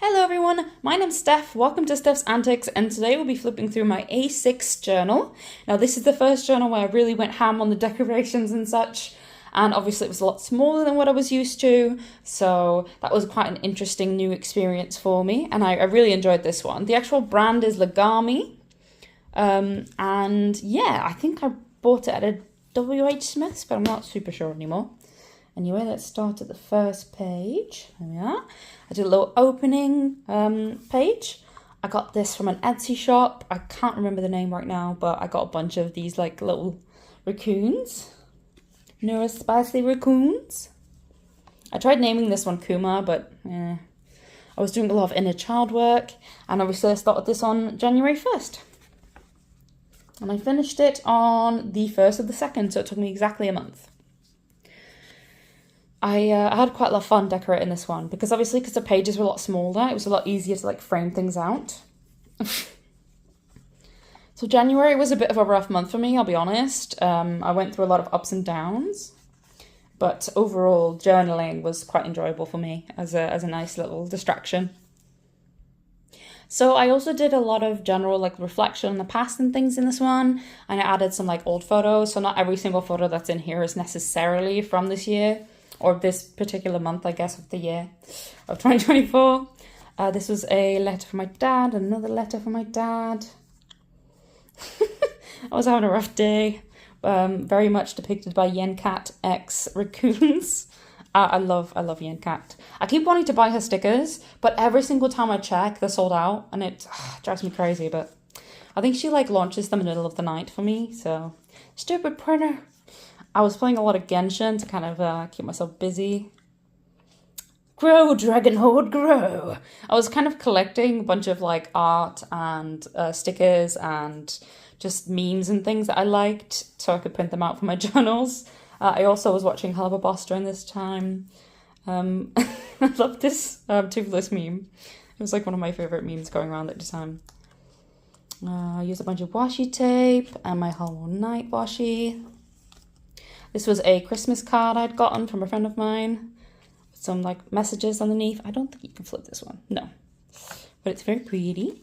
Hello everyone, my name's Steph, welcome to Steph's Antics, and today we'll be flipping through my A6 journal. Now this is the first journal where I really went ham on the decorations and such, and obviously it was a lot smaller than what I was used to, so that was quite an interesting new experience for me, and I really enjoyed this one. The actual brand is Lagami, and yeah, I think I bought it at a WH Smith's, but I'm not super sure anymore. Anyway, let's start at the first page. There we are. I did a little opening page. I got this from an Etsy shop. I can't remember the name right now, but I got a bunch of these like little raccoons. Spicy raccoons. I tried naming this one Kuma, but I was doing a lot of inner child work, and obviously I started this on January 1st. And I finished it on the 1st of the 2nd, so it took me exactly a month. I had quite a lot of fun decorating this one because the pages were a lot smaller, it was a lot easier to like frame things out. So January was a bit of a rough month for me, I'll be honest. I went through a lot of ups and downs, but overall journaling was quite enjoyable for me as a nice little distraction. So I also did a lot of general like reflection on the past and things in this one, and I added some like old photos, so not every single photo that's in here is necessarily from this year. Or this particular month, I guess, of the year of 2024. This was a letter from my dad, another letter from my dad. I was having a rough day. Very much depicted by Yencat X Raccoons. I love Yencat. I keep wanting to buy her stickers, but every single time I check, they're sold out, and it drives me crazy. But I think she like launches them in the middle of the night for me, so stupid printer. I was playing a lot of Genshin to kind of keep myself busy. Grow, Dragon Horde, grow! I was kind of collecting a bunch of like art and stickers and just memes and things that I liked so I could print them out for my journals. I also was watching Hell of a Boss during this time. I love this toothless meme. It was like one of my favourite memes going around at the time. I used a bunch of washi tape and my Hollow Knight washi. This was a Christmas card I'd gotten from a friend of mine with some like messages underneath. I don't think you can flip this one, no. But it's very pretty.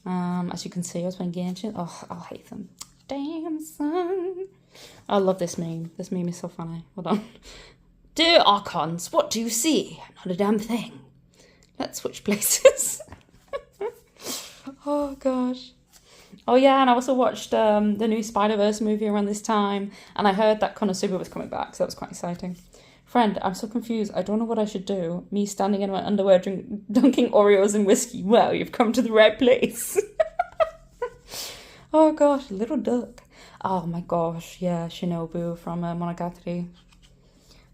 As you can see, I was playing Genshin. Oh, I'll hate them. Damn, son. I love this meme. This meme is so funny. Hold on. Dear Archons, what do you see? Not a damn thing. Let's switch places. Oh, gosh. Oh yeah, and I also watched the new Spider-Verse movie around this time, and I heard that Konosuba was coming back, so that was quite exciting. Friend, I'm so confused. I don't know what I should do. Me standing in my underwear dunking Oreos in whiskey. Well, you've come to the right place. Oh gosh, little duck. Oh my gosh, yeah, Shinobu from Monogatari.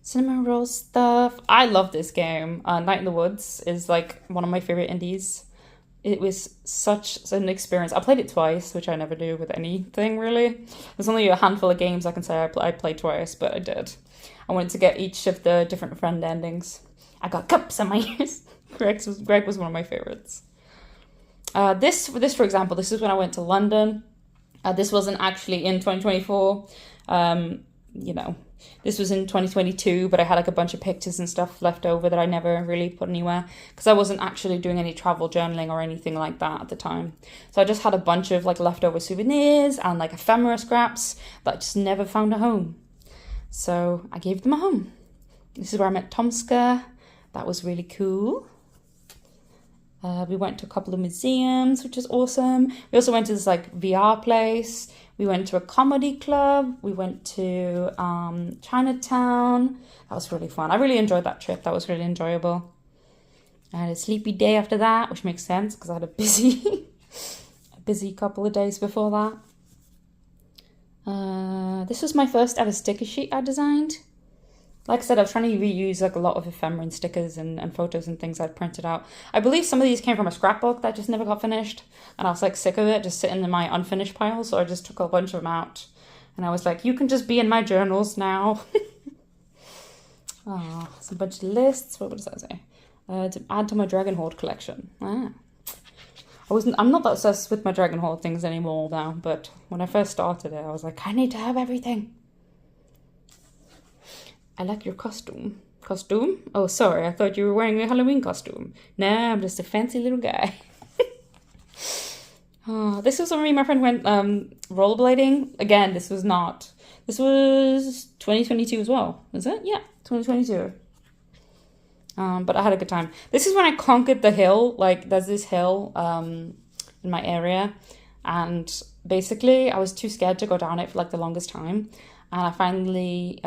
Cinnamon roll stuff. I love this game. Night in the Woods is like one of my favorite indies. It was such an experience. I played it twice, which I never do with anything, really. There's only a handful of games I can say I played twice, but I did. I wanted to get each of the different friend endings. I got cups on my ears. Greg was one of my favorites. This, for example, this is when I went to London. This wasn't actually in 2024. This was in 2022, but I had like a bunch of pictures and stuff left over that I never really put anywhere because I wasn't actually doing any travel journaling or anything like that at the time. So I just had a bunch of like leftover souvenirs and like ephemera scraps that I just never found a home. So I gave them a home. This is where I met Tomska. That was really cool. We went to a couple of museums, which is awesome. We also went to this like VR place. We went to a comedy club. We went to Chinatown. That was really fun. I really enjoyed that trip. That was really enjoyable. I had a sleepy day after that, which makes sense because I had a busy couple of days before that. This was my first ever sticker sheet I designed. Like I said, I was trying to reuse like a lot of ephemera and stickers and photos and things I'd printed out. I believe some of these came from a scrapbook that just never got finished. And I was like sick of it just sitting in my unfinished pile. So I just took a bunch of them out. And I was like, you can just be in my journals now. Oh, some bunch of lists. What does that say? To add to my Dragon Horde collection. I'm not that obsessed with my Dragon Horde things anymore now. But when I first started it, I was like, I need to have everything. I like your costume costume? Oh, sorry, I thought you were wearing a Halloween costume. Nah, I'm just a fancy little guy. Oh, this was when me and my friend went rollerblading. Again, this was 2022 as well. Is it? Yeah, 2022. But I had a good time. This is when I conquered the hill. Like, there's this hill in my area, and basically I was too scared to go down it for like the longest time, and I finally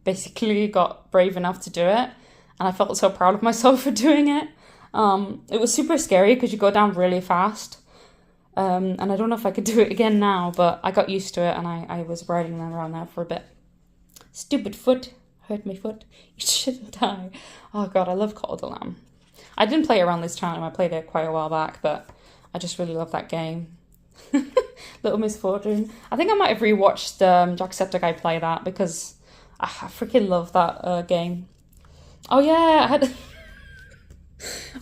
basically got brave enough to do it, and I felt so proud of myself for doing it. It was super scary because you go down really fast, and I don't know if I could do it again now, but I got used to it, and I was riding around there for a bit. Stupid foot. Hurt my foot. You shouldn't die. Oh god, I love Call of the Lamb. I didn't play it around this time. I played it quite a while back, but I just really love that game. Little Misfortune. I think I might have rewatched Jacksepticeye play that because I freaking love that game. Oh yeah, I had...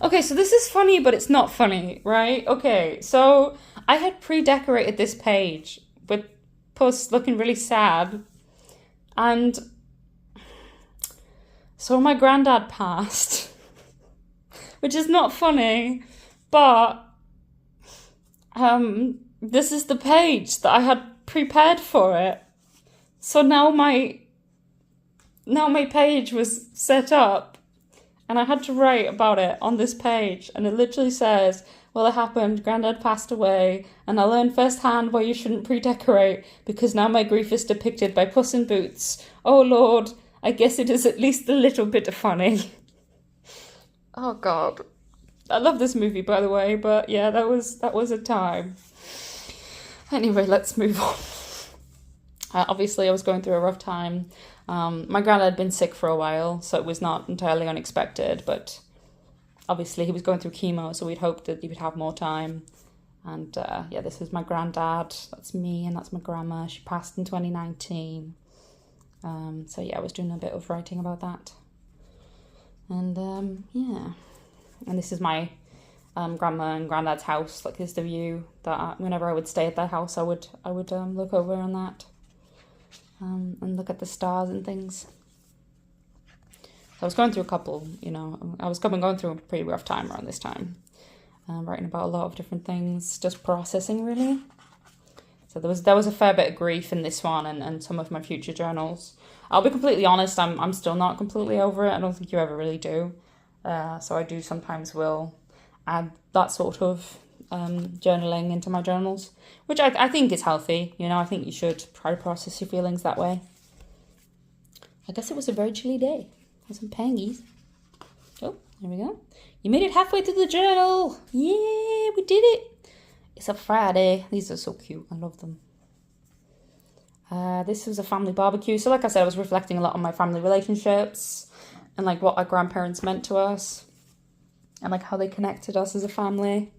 Okay, so this is funny, but it's not funny, right? Okay, so I had pre-decorated this page with Puss looking really sad, and so my granddad passed, which is not funny, but this is the page that I had prepared for it. So now my page was set up, and I had to write about it on this page, and it literally says, well, it happened, Granddad passed away, and I learned firsthand why you shouldn't pre-decorate, because now my grief is depicted by Puss in Boots. Oh Lord, I guess it is at least a little bit funny. Oh god. I love this movie, by the way, but yeah, that was a time. Anyway, let's move on. Obviously, I was going through a rough time. My granddad had been sick for a while, so it was not entirely unexpected, but obviously he was going through chemo, so we'd hoped that he would have more time. And yeah, this is my granddad, that's me, and that's my grandma. She passed in 2019. So yeah, I was doing a bit of writing about that. And yeah. And this is my grandma and granddad's house. Like, here's the view that whenever I would stay at their house, I would look over on that. And look at the stars and things. So I was going through a couple, I was going through a pretty rough time around this time. Writing about a lot of different things, just processing really. So there was a fair bit of grief in this one and some of my future journals. I'll be completely honest, I'm still not completely over it. I don't think you ever really do. So I do sometimes will add that sort of journaling into my journals, which I think is healthy. I think you should try to process your feelings that way. I guess it was a very chilly day. Had some pangies. Oh, there we go. You made it halfway through the journal. Yeah, we did it. It's a Friday. These are so cute. I love them. This was a family barbecue. So like I said, I was reflecting a lot on my family relationships and like what our grandparents meant to us and like how they connected us as a family.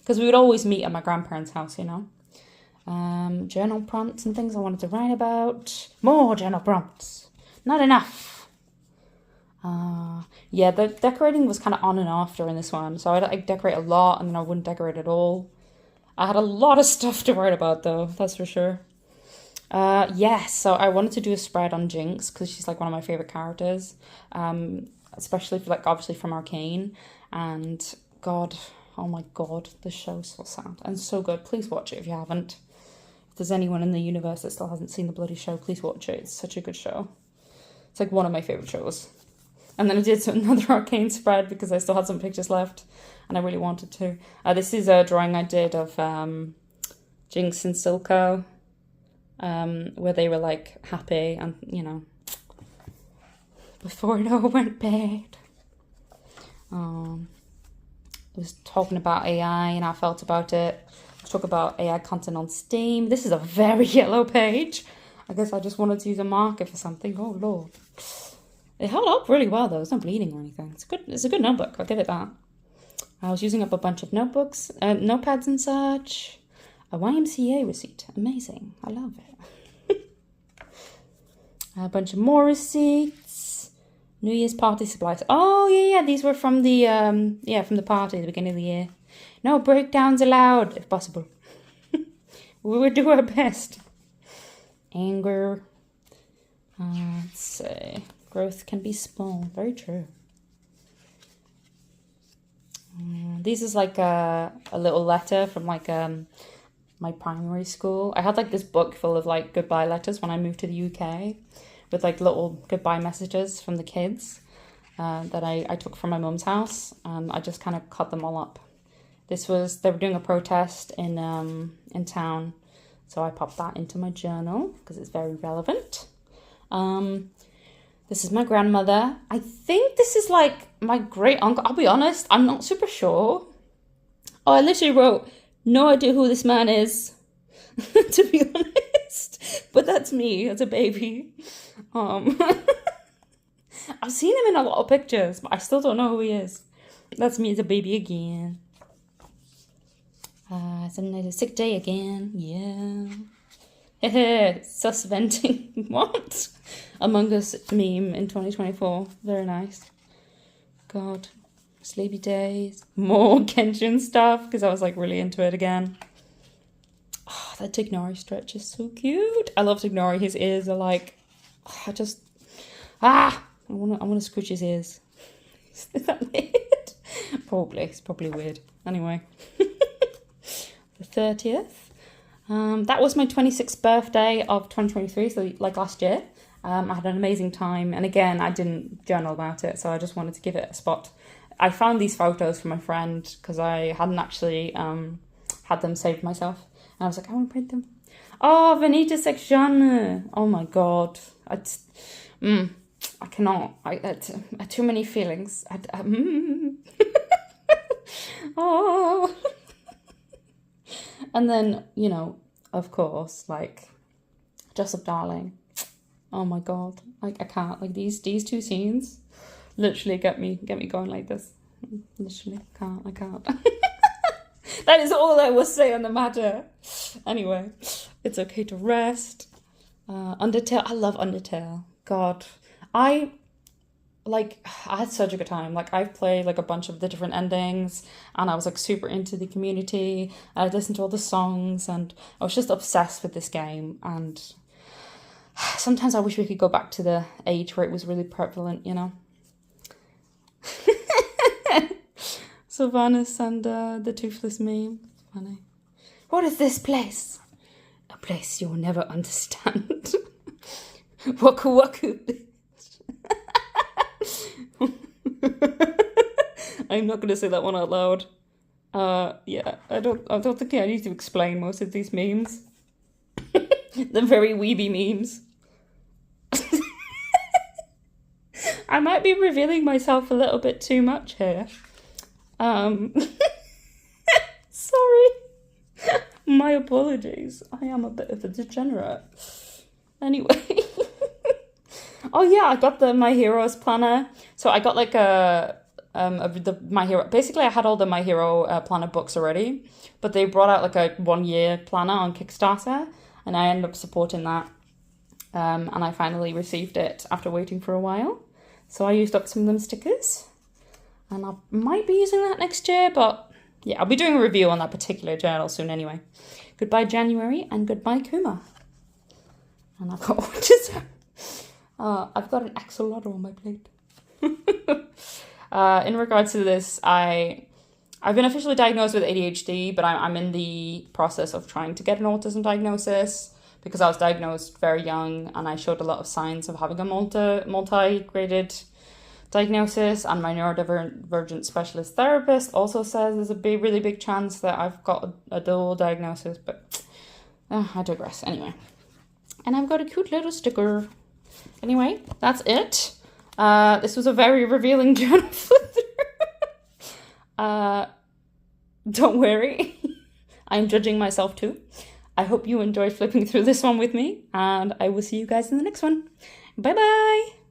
Because we would always meet at my grandparents' house, Journal prompts and things I wanted to write about. More journal prompts. Not enough. Yeah, the decorating was kind of on and off during this one. So I'd decorate a lot and then I wouldn't decorate at all. I had a lot of stuff to write about though, that's for sure. Yes, so I wanted to do a spread on Jinx because she's like one of my favourite characters. Especially for obviously from Arcane. And God, oh my god, the show's so sad and so good. Please watch it if you haven't. If there's anyone in the universe that still hasn't seen the bloody show, please watch it. It's such a good show. It's like one of my favourite shows. And then I did another Arcane spread because I still had some pictures left and I really wanted to. This is a drawing I did of Jinx and Silco, where they were like happy and, before it all went bad. I was talking about AI and how I felt about it. I was talking about AI content on Steam. This is a very yellow page. I guess I just wanted to use a marker for something. Oh, Lord. It held up really well, though. It's not bleeding or anything. It's a good notebook. I'll give it that. I was using up a bunch of notebooks, notepads and such. A YMCA receipt. Amazing. I love it. A bunch of more receipts. New Year's party supplies. Oh, yeah. These were from the, from the party at the beginning of the year. No breakdowns allowed, if possible. We would do our best. Anger. Let's see. Growth can be small. Very true. This is like a little letter from like my primary school. I had like this book full of like goodbye letters when I moved to the UK with like little goodbye messages from the kids that I took from my mum's house, and I just kind of cut them all up. They were doing a protest in town, so I popped that into my journal because it's very relevant. This is my grandmother. I think this is like my great uncle. I'll be honest, I'm not super sure. Oh, I literally wrote, no idea who this man is, to be honest. But that's me as a baby. I've seen him in a lot of pictures, but I still don't know who he is. That's me as a baby again. It's another sick day again. Yeah. Sus venting. What? Among Us meme in 2024. Very nice. God. Sleepy days. More Kenshin stuff, because I was like really into it again. Oh, that Tignari stretch is so cute. I love Tignari. His ears are like, I wanna scratch his ears. Is that weird? Probably. It's probably weird. Anyway. The 30th. That was my 26th birthday of 2023, so like last year. I had an amazing time, and again, I didn't journal about it, so I just wanted to give it a spot. I found these photos from my friend because I hadn't actually had them saved myself, and I was like, I want to print them. Oh, Venita section. Oh my god, I cannot. I too many feelings. Oh. And then, you know, of course, like, Joseph Darling. Oh my god, like I can't. Like these two scenes, literally get me going like this. Literally, I can't. That is all I will say on the matter. Anyway, it's okay to rest. Undertale, I love Undertale. God, I had such a good time. Like I've played like a bunch of the different endings, and I was like super into the community. I listened to all the songs, and I was just obsessed with this game. And sometimes I wish we could go back to the age where it was really prevalent, you know. Sylvanus and the Toothless meme. Funny. What is this place? A place you'll never understand. Waku waku. I'm not going to say that one out loud. Yeah, I don't think I need to explain most of these memes. The very weeby memes. I might be revealing myself a little bit too much here. Sorry. My apologies. I am a bit of a degenerate. Anyway. Oh yeah, I got the My Heroes planner. So I got like the My Hero. Basically, I had all the My Hero planner books already, but they brought out like a 1-year planner on Kickstarter, and I ended up supporting that. And I finally received it after waiting for a while. So I used up some of them stickers, and I might be using that next year, but yeah, I'll be doing a review on that particular journal soon anyway. Goodbye January and goodbye Kuma. And I've got an axolotl on my plate. In regards to this, I've been officially diagnosed with ADHD, but I'm in the process of trying to get an autism diagnosis because I was diagnosed very young and I showed a lot of signs of having a multi-graded diagnosis, and my neurodivergent specialist therapist also says there's a really big chance that I've got a dual diagnosis, but I digress anyway. And I've got a cute little sticker. Anyway, that's it. This was a very revealing journal flip through. Don't worry. I'm judging myself too. I hope you enjoyed flipping through this one with me, and I will see you guys in the next one. Bye bye.